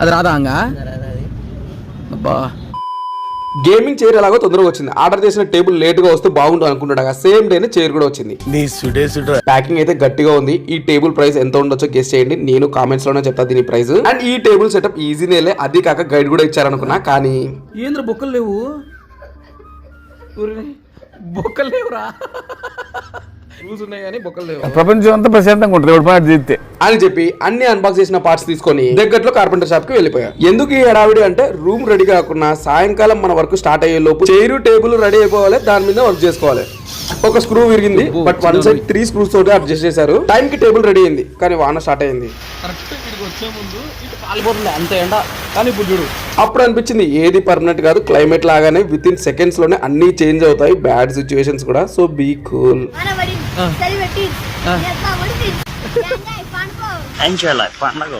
అది రాదా అంగా అబ్బా గేమింగ్ చైర్ ఎలాగో తొందరగా వచ్చింది. ఆర్డర్ చేసిన టేబుల్ లేట్ గా వస్తే బాగుంటుంది అనుకుంటాడు. సేమ్ డేనే చైర్ కూడా వచ్చింది. ప్యాకింగ్ అయితే గట్టిగా ఉంది. ఈ టేబుల్ ప్రైస్ ఎంత ఉండొచ్చో గెస్ చేయండి. నేను కామెంట్స్ లోనే చెప్తా దీని ప్రైస్. అండ్ ఈ టేబుల్ సెటప్ ఈజీనే, అది కాక గైడ్ కూడా ఇచ్చారనుకున్నా. కానీ ఏంద్ర బొక్కలు లేవు, బొక్కలు లేవురా. రూల్స్ ఉన్నాయి కానీ బొక్కలు లేవు. ప్రపంచం అంతా ప్రశాంతంగా ఉంటుంది అని చెప్పి అన్ని అన్బాక్స్ చేసిన పార్ట్స్ తీసుకొని దగ్గరలో కార్పెంటర్ షాప్ కి వెళ్ళిపోయారు. ఎందుకు ఈ హడావిడి అంటే రూమ్ రెడీ కాకుండా సాయంకాలం మన వర్క్ స్టార్ట్ అయ్యే లోపు చైరు టేబుల్ రెడీ అయిపోవాలి, దాని మీద వర్క్ చేసుకోవాలి. ఒక స్క్రూ విరిగింది, బట్ వన్ సైడ్ 3 స్క్రూస్ తోటి అడ్జస్ట్ చేశారు. టైం కి టేబుల్ రెడీ అయింది, కానీ వాన స్టార్ట్ అయింది. అంత ఎండ కానీ ఇప్పుడు చూడు. అప్పుడు అనిపించింది ఏది పర్మనెంట్ కాదు, క్లైమేట్ లాగానే విత్ ఇన్ సెకండ్స్ లోనే అన్ని చేంజ్ అవుతాయి, బ్యాడ్ సిచ్యువేషన్స్ కూడా. So be cool. పండుగ